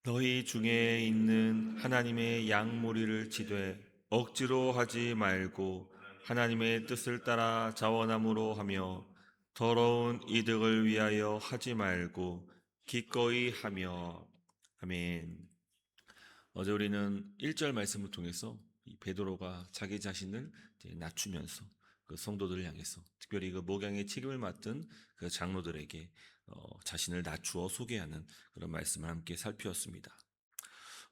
너희 중에 있는 하나님의 양무리를 치되 억지로 하지 말고 하나님의 뜻을 따라 자원함으로 하며 더러운 이득을 위하여 하지 말고 기꺼이 하며. 아멘. 어제 우리는 1절 말씀을 통해서 이 베드로가 자기 자신을 이제 낮추면서 그 성도들을 향해서, 특별히 그 목양의 책임을 맡은 그 장로들에게 자신을 낮추어 소개하는 그런 말씀을 함께 살피었습니다.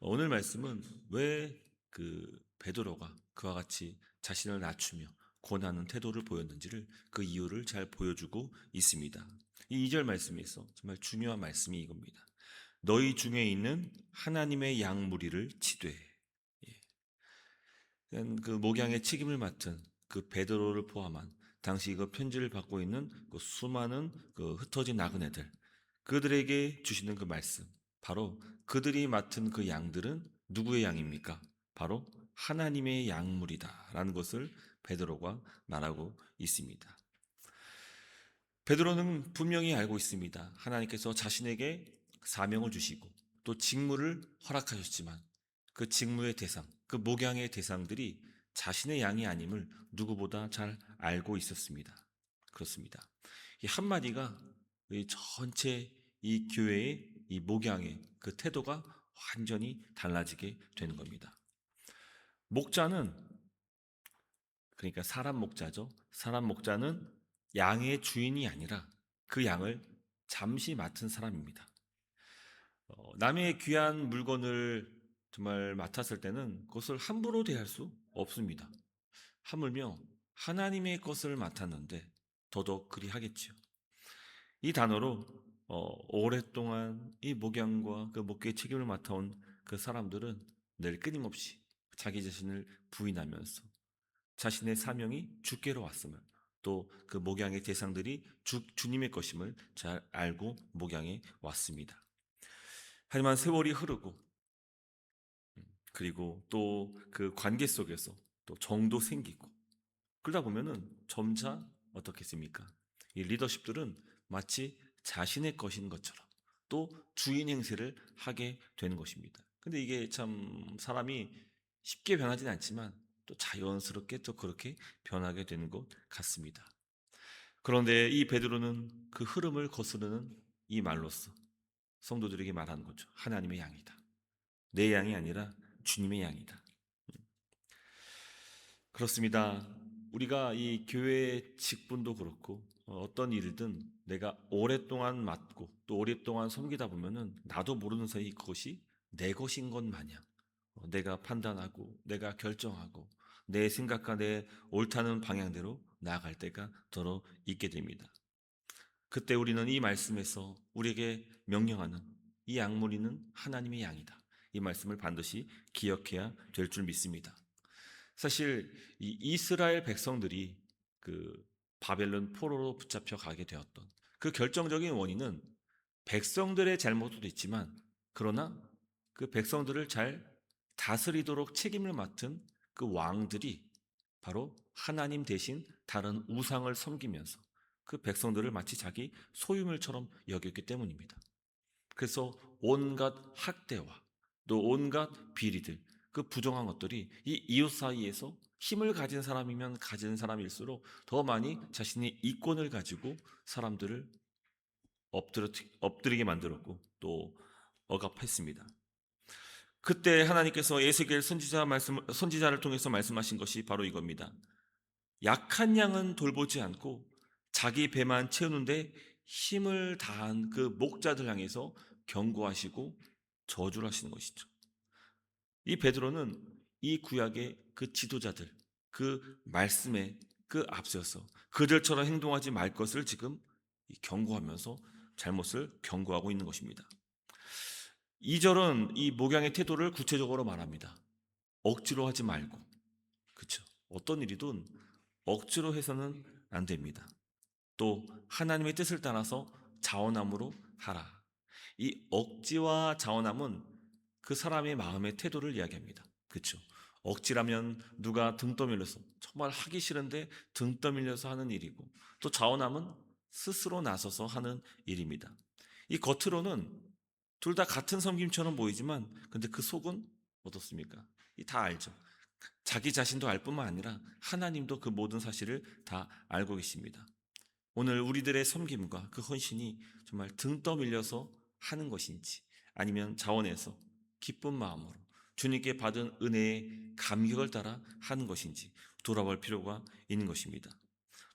오늘 말씀은 왜 그 베드로가 그와 같이 자신을 낮추며 권하는 태도를 보였는지를, 그 이유를 잘 보여주고 있습니다. 이 2절 말씀에서 정말 중요한 말씀이 이겁니다. 너희 중에 있는 하나님의 양 무리를 치되. 예. 그 목양의 책임을 맡은 그 베드로를 포함한 당시 그 편지를 받고 있는 그 수많은 그 흩어진 나그네들, 그들에게 주시는 그 말씀, 바로 그들이 맡은 그 양들은 누구의 양입니까? 바로 하나님의 양물이다라는 것을 베드로가 말하고 있습니다. 베드로는 분명히 알고 있습니다. 하나님께서 자신에게 사명을 주시고 또 직무를 허락하셨지만 그 직무의 대상, 그 목양의 대상들이 자신의 양이 아님을 누구보다 잘 알고 있었습니다. 그렇습니다. 이 한마디가 이 전체 이 교회의 이 목양의 그 태도가 완전히 달라지게 되는 겁니다. 목자는, 그러니까 사람 목자죠. 사람 목자는 양의 주인이 아니라 그 양을 잠시 맡은 사람입니다. 남의 귀한 물건을 정말 맡았을 때는 그것을 함부로 대할 수 없습니다. 하물며 하나님의 것을 맡았는데 더더욱 그리하겠지요. 이 단어로 오랫동안 이 목양과 그 목회의 책임을 맡아온 그 사람들은 늘 끊임없이 자기 자신을 부인하면서 자신의 사명이 주께로 왔음을, 또 그 목양의 대상들이 주님의 것임을 잘 알고 목양에 왔습니다. 하지만 세월이 흐르고, 그리고 또 그 관계 속에서 또 정도 생기고, 그러다 보면은 점차 어떻겠습니까? 이 리더십들은 마치 자신의 것인 것처럼 또 주인 행세를 하게 되는 것입니다. 근데 이게 참 사람이 쉽게 변하진 않지만 또 자연스럽게 또 그렇게 변하게 되는 것 같습니다. 그런데 이 베드로는 그 흐름을 거스르는 이 말로써 성도들에게 말하는 거죠. 하나님의 양이다. 내 양이 아니라 주님의 양이다. 그렇습니다. 우리가 이 교회 직분도 그렇고 어떤 일이든 내가 오랫동안 맡고 또 오랫동안 섬기다 보면은 나도 모르는 사이 그것이 내 것인 것 마냥 내가 판단하고 내가 결정하고 내 생각과 내 옳다는 방향대로 나아갈 때가 더러 있게 됩니다. 그때 우리는 이 말씀에서 우리에게 명령하는 이 양무리는 하나님의 양이다, 이 말씀을 반드시 기억해야 될 줄 믿습니다. 사실 이 이스라엘 백성들이 그 바벨론 포로로 붙잡혀 가게 되었던 그 결정적인 원인은 백성들의 잘못도 있지만, 그러나 그 백성들을 잘 다스리도록 책임을 맡은 그 왕들이 바로 하나님 대신 다른 우상을 섬기면서 그 백성들을 마치 자기 소유물처럼 여겼기 때문입니다. 그래서 온갖 학대와 또 온갖 비리들, 그 부정한 것들이 이 이웃 사이에서 힘을 가진 사람이면 가진 사람일수록 더 많이 자신의 이권을 가지고 사람들을 엎드리게 만들었고 또 억압했습니다. 그때 하나님께서 에스겔 선지자를 통해서 말씀하신 것이 바로 이겁니다. 약한 양은 돌보지 않고 자기 배만 채우는데 힘을 다한 그 목자들 향해서 경고하시고 저주를 하시는 것이죠. 이 베드로는 이 구약의 그 지도자들, 그 말씀에 그 앞서서 그들처럼 행동하지 말 것을 지금 경고하면서 잘못을 경고하고 있는 것입니다. 2절은 이 목양의 태도를 구체적으로 말합니다. 억지로 하지 말고. 그렇죠. 어떤 일이든 억지로 해서는 안 됩니다. 또 하나님의 뜻을 따라서 자원함으로 하라. 이 억지와 자원함은 그 사람의 마음의 태도를 이야기합니다. 그렇죠. 억지라면 누가 등 떠밀려서 정말 하기 싫은데 등 떠밀려서 하는 일이고, 또 자원함은 스스로 나서서 하는 일입니다. 이 겉으로는 둘 다 같은 섬김처럼 보이지만 근데 그 속은 어떻습니까? 이 다 알죠. 자기 자신도 알 뿐만 아니라 하나님도 그 모든 사실을 다 알고 계십니다. 오늘 우리들의 섬김과 그 헌신이 정말 등 떠밀려서 하는 것인지 아니면 자원해서 기쁜 마음으로 주님께 받은 은혜의 감격을 따라 하는 것인지 돌아볼 필요가 있는 것입니다.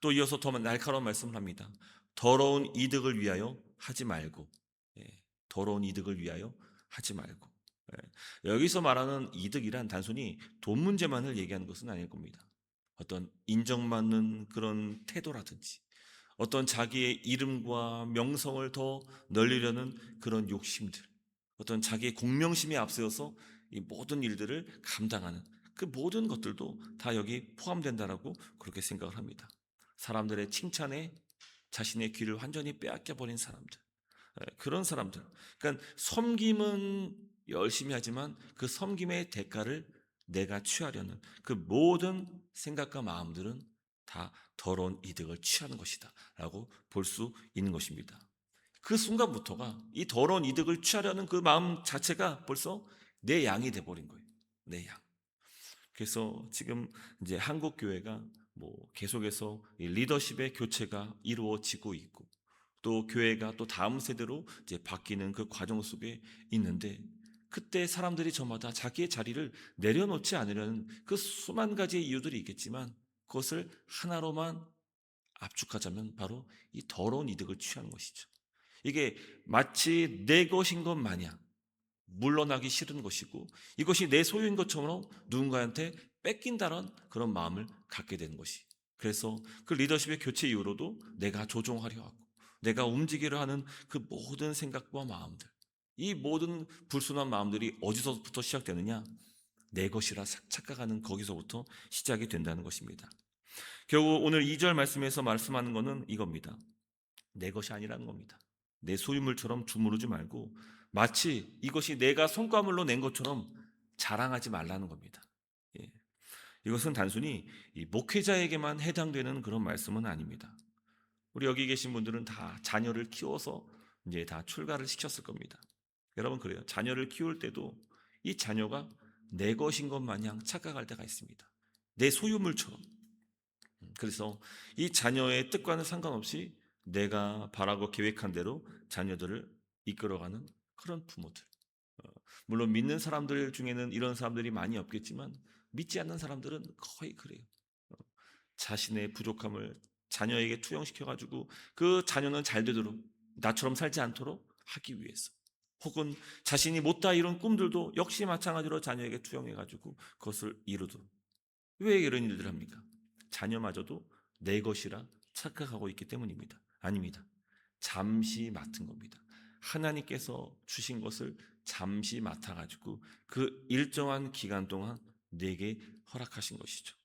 또 이어서 더 날카로운 말씀을 합니다. 더러운 이득을 위하여 하지 말고, 더러운 이득을 위하여 하지 말고. 여기서 말하는 이득이란 단순히 돈 문제만을 얘기하는 것은 아닐 겁니다. 어떤 인정받는 그런 태도라든지 어떤 자기의 이름과 명성을 더 늘리려는 그런 욕심들, 어떤 자기의 공명심에 앞세워서 이 모든 일들을 감당하는 그 모든 것들도 다 여기 포함된다라고 그렇게 생각을 합니다. 사람들의 칭찬에 자신의 귀를 완전히 빼앗겨 버린 사람들, 그런 사람들. 그러니까 섬김은 열심히 하지만 그 섬김의 대가를 내가 취하려는 그 모든 생각과 마음들은 다 더러운 이득을 취하는 것이다 라고 볼 수 있는 것입니다. 그 순간부터가 이 더러운 이득을 취하려는 그 마음 자체가 벌써 내 양이 돼버린 거예요. 내 양. 그래서 지금 이제 한국 교회가 뭐 계속해서 이 리더십의 교체가 이루어지고 있고 또 교회가 또 다음 세대로 이제 바뀌는 그 과정 속에 있는데 그때 사람들이 저마다 자기의 자리를 내려놓지 않으려는 그 수만 가지의 이유들이 있겠지만 그것을 하나로만 압축하자면 바로 이 더러운 이득을 취하는 것이죠. 이게 마치 내 것인 것 마냥 물러나기 싫은 것이고 이것이 내 소유인 것처럼 누군가한테 뺏긴다는 그런 마음을 갖게 되는 것이. 그래서 그 리더십의 교체 이후로도 내가 조종하려 하고 내가 움직이려 하는 그 모든 생각과 마음들, 이 모든 불순한 마음들이 어디서부터 시작되느냐? 내 것이라 착각하는 거기서부터 시작이 된다는 것입니다. 결국 오늘 2절 말씀에서 말씀하는 것은 이겁니다. 내 것이 아니라는 겁니다. 내 소유물처럼 주무르지 말고 마치 이것이 내가 손과물로 낸 것처럼 자랑하지 말라는 겁니다. 예. 이것은 단순히 이 목회자에게만 해당되는 그런 말씀은 아닙니다. 우리 여기 계신 분들은 다 자녀를 키워서 이제 다 출가를 시켰을 겁니다. 여러분 그래요. 자녀를 키울 때도 이 자녀가 내 것인 것 마냥 착각할 때가 있습니다. 내 소유물처럼. 그래서 이 자녀의 뜻과는 상관없이 내가 바라고 계획한 대로 자녀들을 이끌어가는 그런 부모들. 어, 물론 믿는 사람들 중에는 이런 사람들이 많이 없겠지만 믿지 않는 사람들은 거의 그래요. 어, 자신의 부족함을 자녀에게 투영시켜가지고 그 자녀는 잘 되도록 나처럼 살지 않도록 하기 위해서 혹은 자신이 못다 이룬 꿈들도 역시 마찬가지로 자녀에게 투영해가지고 그것을 이루도록 왜 이런 일들을 합니까? 자녀마저도 내 것이라 착각하고 있기 때문입니다. 아닙니다. 잠시 맡은 겁니다. 하나님께서 주신 것을 잠시 맡아가지고 그 일정한 기간 동안 내게 허락하신 것이죠.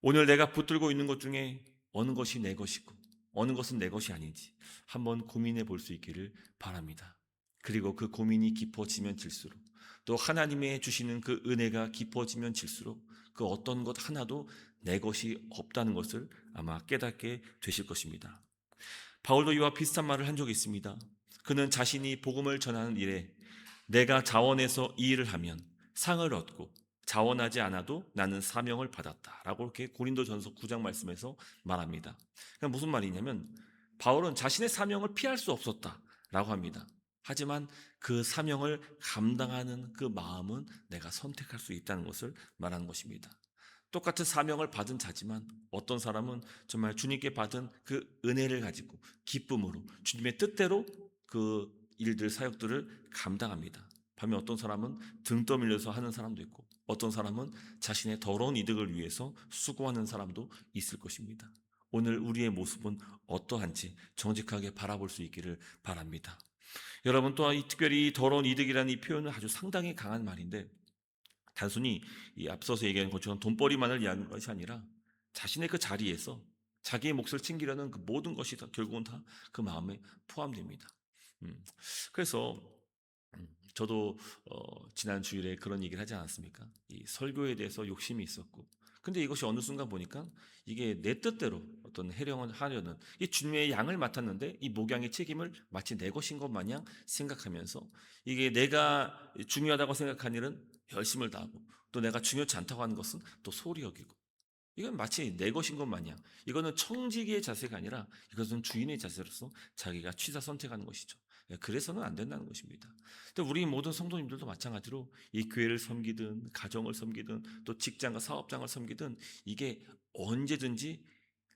오늘 내가 붙들고 있는 것 중에 어느 것이 내 것이고 어느 것은 내 것이 아닌지 한번 고민해 볼 수 있기를 바랍니다. 그리고 그 고민이 깊어지면 질수록 또 하나님의 주시는 그 은혜가 깊어지면 질수록 그 어떤 것 하나도 내 것이 없다는 것을 아마 깨닫게 되실 것입니다. 바울도 이와 비슷한 말을 한 적이 있습니다. 그는 자신이 복음을 전하는 일에 내가 자원해서 이 일을 하면 상을 얻고 자원하지 않아도 나는 사명을 받았다 라고 이렇게 고린도전서 9장 말씀에서 말합니다. 그러니까 무슨 말이냐면 바울은 자신의 사명을 피할 수 없었다 라고 합니다. 하지만 그 사명을 감당하는 그 마음은 내가 선택할 수 있다는 것을 말하는 것입니다. 똑같은 사명을 받은 자지만 어떤 사람은 정말 주님께 받은 그 은혜를 가지고 기쁨으로 주님의 뜻대로 그 일들 사역들을 감당합니다. 반면 어떤 사람은 등 떠밀려서 하는 사람도 있고 어떤 사람은 자신의 더러운 이득을 위해서 수고하는 사람도 있을 것입니다. 오늘 우리의 모습은 어떠한지 정직하게 바라볼 수 있기를 바랍니다. 여러분 또한 특별히 더러운 이득이라는 이 표현은 아주 상당히 강한 말인데 단순히 이 앞서서 얘기한 것처럼 돈벌이만을 이야기하는 것이 아니라 자신의 그 자리에서 자기의 몫을 챙기려는 그 모든 것이 다 결국은 다 그 마음에 포함됩니다. 그래서 저도 지난 주일에 그런 얘기를 하지 않았습니까? 이 설교에 대해서 욕심이 있었고 근데 이것이 어느 순간 보니까 이게 내 뜻대로 어떤 해령을 하려는 이 주님의 양을 맡았는데 이 목양의 책임을 마치 내 것인 것 마냥 생각하면서 이게 내가 중요하다고 생각한 일은 열심을 다하고 또 내가 중요치 않다고 하는 것은 또 소리 여기고 이건 마치 내 것인 것 마냥 이거는 청지기의 자세가 아니라 이것은 주인의 자세로서 자기가 취사 선택하는 것이죠. 예, 그래서는 안 된다는 것입니다. 근데 우리 모든 성도님들도 마찬가지로 이 교회를 섬기든 가정을 섬기든 또 직장과 사업장을 섬기든 이게 언제든지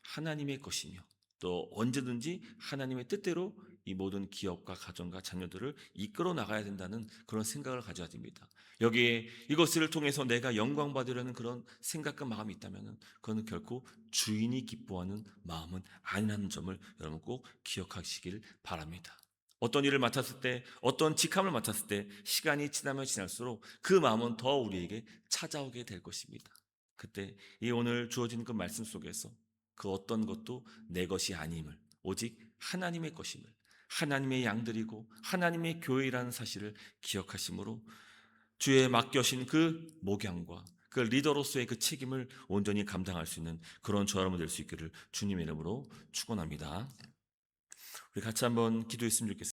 하나님의 것이며 또 언제든지 하나님의 뜻대로 이 모든 기업과 가정과 자녀들을 이끌어 나가야 된다는 그런 생각을 가져야 됩니다. 여기에 이것을 통해서 내가 영광 받으려는 그런 생각과 마음이 있다면 그거는 결코 주인이 기뻐하는 마음은 아니라는 점을 여러분 꼭 기억하시길 바랍니다. 어떤 일을 맡았을 때, 어떤 직함을 맡았을 때 시간이 지나면 지날수록 그 마음은 더 우리에게 찾아오게 될 것입니다. 그때 이 오늘 주어진 그 말씀 속에서 그 어떤 것도 내 것이 아님을 오직 하나님의 것임을 하나님의 양들이고 하나님의 교회라는 사실을 기억하심으로 주의 맡겨신 그 목양과 그 리더로서의 그 책임을 온전히 감당할 수 있는 그런 저 여러분 될 수 있기를 주님의 이름으로 축원합니다. 우리 같이 한번 기도했으면 좋겠습니다.